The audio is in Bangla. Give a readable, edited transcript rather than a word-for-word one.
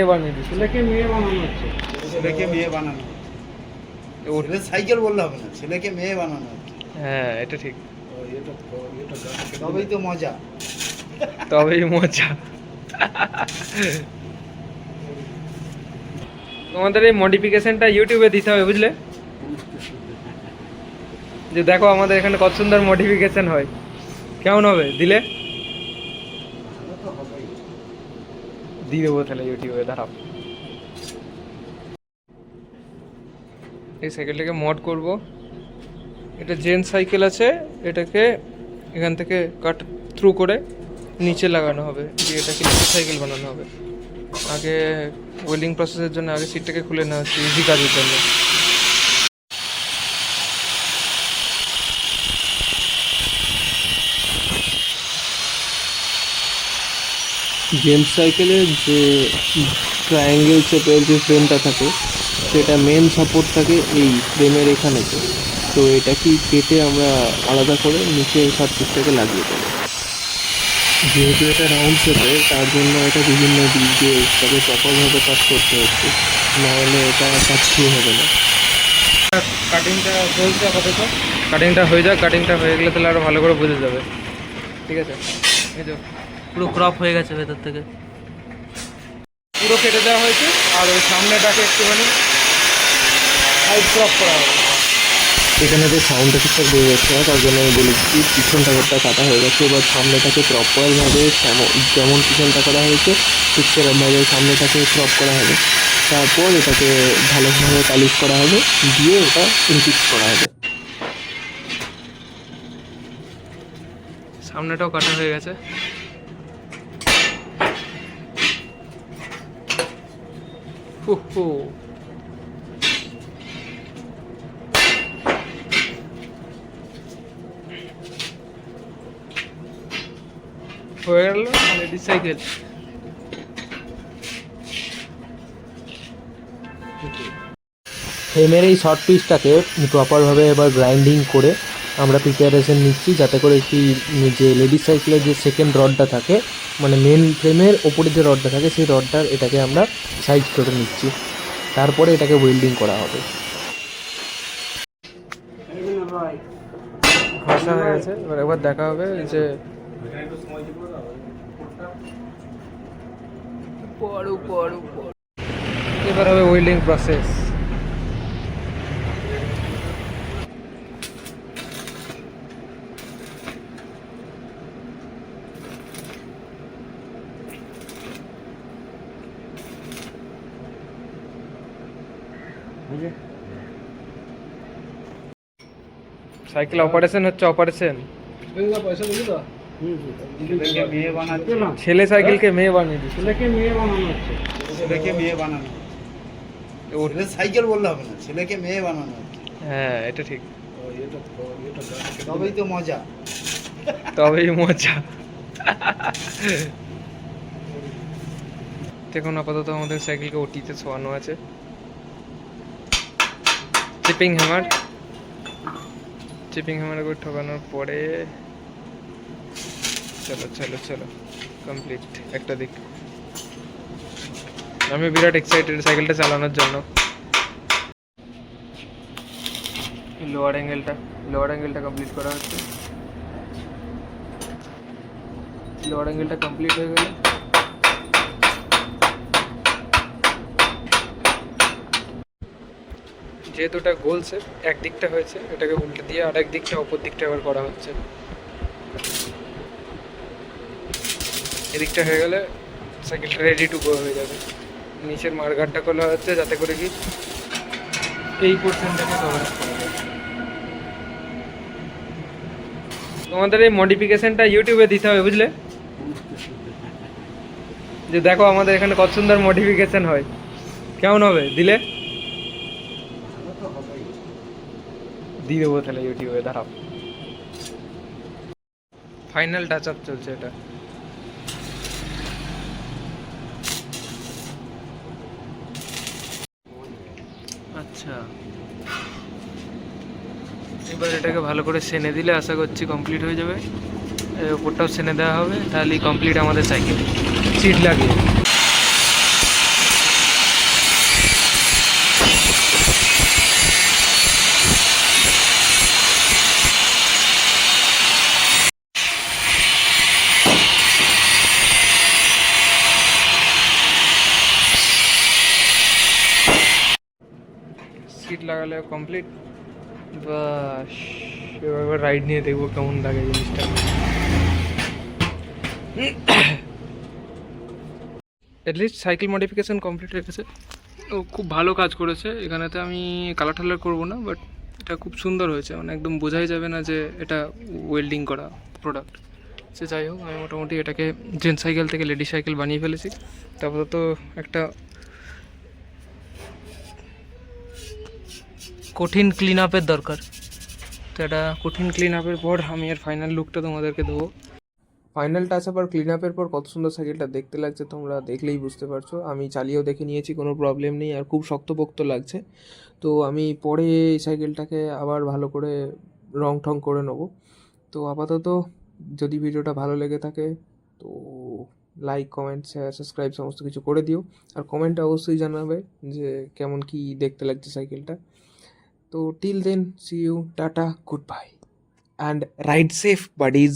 বানিয়ে দিচ্ছে, ছেলেকে মেয়ে বানানো হচ্ছে। ছেলেকে মেয়ে বানানো, ছেলে সাইকেল বললে হবে না, ছেলেকে মেয়ে বানানো হচ্ছে। হ্যাঁ এটা ঠিক, তবেই তো মজা। তবেই মজা। তোমাদের এই মডিফিকেশনটা ইউটিউবে দিতে হবে বুঝলে, যে দেখো আমাদের এখানে কত সুন্দর মডিফিকেশন হয়। কেমন হবে দিলে? দিয়ে দেবো তাহলে ইউটিউবে, দাঁড়াও। এই সাইকেলটাকে মড করব। এটা জেন সাইকেল আছে, এটাকে এখান থেকে কাট থ্রু করে নিচে লাগানো হবে, দিয়ে এটাকে নিচে সাইকেল বানানো হবে। আগে ওয়েল্ডিং প্রসেসের জন্য আগে সিটটাকে খুলে নেওয়া হচ্ছে ইজি কাজের জন্য। জেন্টস সাইকেলের যে ট্রায়াঙ্গেল শেপের যে ফ্রেমটা থাকে, সেটা মেন সাপোর্ট থাকে এই ফ্রেমের এখানেতে। তো এটা কি কেটে আমরা আলাদা করে নিচে সব পিসটাকে লাগিয়ে দেবো। যেহেতু এটা রাউন্ড শেপের, তার জন্য এটা বিভিন্ন দিক দিয়ে তাকে প্রপারভাবে কাট করতে হচ্ছে, নাহলে এটা কাট থ্রু হবে না। কাটিংটা চলছে আপাতত, কাটিংটা হয়ে যাক, কাটিংটা হয়ে গেলে তাহলে আরও ভালো করে বোঝা যাবে। ঠিক আছে, এই তো পুরো ক্রপ হয়ে গেছে ভেতর থেকে, পুরো কেটে দেওয়া হয়েছে। আর ওই সামনেটাকে একটুখানি সাইড ক্রপ করা হবে। এখানে যে সাউন্ডটা ঠিকঠাক বোঝা যাচ্ছে না, তার জন্য আমি বলেছি পিছন টাকারটা কাটা হয়ে গেছে। এবার সামনেটাকে প্রপারভাবে যেমন পিছনটা করা হয়েছে ঠিক সেরকমভাবে সামনেটাকে ক্রপ করা হবে। তারপর এটাকে ভালোভাবে পালিশ করা হবে, দিয়ে ওটা ইনফিক্স করা হবে। সামনেটাও কাটা হয়ে গেছে। হয়ে গেল লেডিস সাইকেল। ফ্রেমের এই শর্ট পিসটাকে প্রপারভাবে এবার গ্রাইন্ডিং করে আমরা প্রিপারেশন নিচ্ছি, যাতে করে কি যে লেডিস সাইকেলের যে সেকেন্ড রডটা থাকে, মানে মেন ফ্রেমের ওপরে যে রডটা থাকে, সেই রডটার এটাকে আমরা সাইজ করে নিচ্ছি। তারপরে এটাকে ওয়েল্ডিং করা হবে। ঘষা হয়ে গেছে, এবার একবার দেখা হবে যে এবার হবে ওয়েল্ডিং প্রসেস। সাইকেল অপারেশন হচ্ছে, অপারেশন। ছেলেকে মেয়ে বানাচ্ছে, ছেলে সাইকেলকে মেয়ে বানিয়ে দিচ্ছে। ছেলেকে মেয়ে বানানো হচ্ছে। ছেলেকে মেয়ে বানানো, ছেলে সাইকেল বললে হবে না, ছেলেকে মেয়ে বানানো হচ্ছে। হ্যাঁ এটা ঠিক, তবেই তো মজা। তবেই মজা। দেখুন আপাতত আমাদের সাইকেলকে ওটিতে শোয়ানো আছে। চিপিং হ্যামার, চিপিং হ্যামার করে ঠকানোর পরে চলো চলো চলো কমপ্লিট একটা দিক। আমি বিরাট এক্সাইটেড সাইকেলটা চালানোর জন্য। লোয়ার অ্যাঙ্গেলটা কমপ্লিট করা হচ্ছে। লোয়ার অ্যাঙ্গেলটা কমপ্লিট হয়ে গেলে যেহেতু এটা গোল শেপ, একদিকটা হয়েছে, এটাকে উল্টে দিয়ে আর এক দিকটা অপর দিকটা আবার করা হচ্ছে। এদিকটা হয়ে গেলে সাইকেলটা রেডি টু গো হয়ে যাবে। নিচের মার্গারটা খোলা হচ্ছে, যাতে করে কি এই পোর্শনটাকে কভার করা যায়। তোমাদের এই মডিফিকেশনটা ইউটিউবে দিতে হবে বুঝলে, যে দেখো আমাদের এখানে কত সুন্দর মডিফিকেশন হয়। কেমন হবে দিলে? দিয়ে দেবো তাহলে ইউটিউবে, দাঁড়াও। ফাইনাল টাচ আপ চলছে এটা। আচ্ছা, এবার এটাকে ভালো করে সেনে দিলে আশা করছি কমপ্লিট হয়ে যাবে। ওপরটাও সেনে দেওয়া হবে, তাহলেই কমপ্লিট আমাদের সাইকেল। সিট লাগিয়ে সিট লাগালে কমপ্লিট। বাস, এবার রাইড নিয়ে দেখবো কেমন লাগে জিনিসটা। অ্যাটলিস্ট সাইকেল মডিফিকেশান কমপ্লিট হয়ে গেছে। ও খুব ভালো কাজ করেছে এখানেতে। আমি কালার টালার করবো না, বাট এটা খুব সুন্দর হয়েছে, মানে একদম বোঝাই যাবে না যে এটা ওয়েল্ডিং করা প্রোডাক্ট। সে যাই হোক, আমি মোটামুটি এটাকে জেন্টস সাইকেল থেকে লেডি সাইকেল বানিয়ে ফেলেছি। তারপরে তো একটা কঠিন ক্লিন আপের দরকার, তো এটা কঠিন ক্লিন আপের পর আমি এর ফাইনাল লুকটা তোমাদেরকে দেবো। ফাইনাল টাচ আপ আর ক্লিন আপের পর কত সুন্দর সাইকেলটা দেখতে লাগছে তোমরা দেখলেই বুঝতে পারছো। আমি চালিয়েও দেখে নিয়েছি, কোনো প্রবলেম নেই, আর খুব শক্তপোক্ত লাগছে। তো আমি পরে এই সাইকেলটাকে আবার ভালো করে রং ঠং করে নেবো। তো আপাতত যদি ভিডিওটা ভালো লেগে থাকে তো লাইক, কমেন্ট, শেয়ার, সাবস্ক্রাইব সমস্ত কিছু করে দিও। আর কমেন্টে অবশ্যই জানাবে যে কেমন কি দেখতে লাগছে সাইকেলটা। তো till then, see you, tata, good bye and ride safe buddies.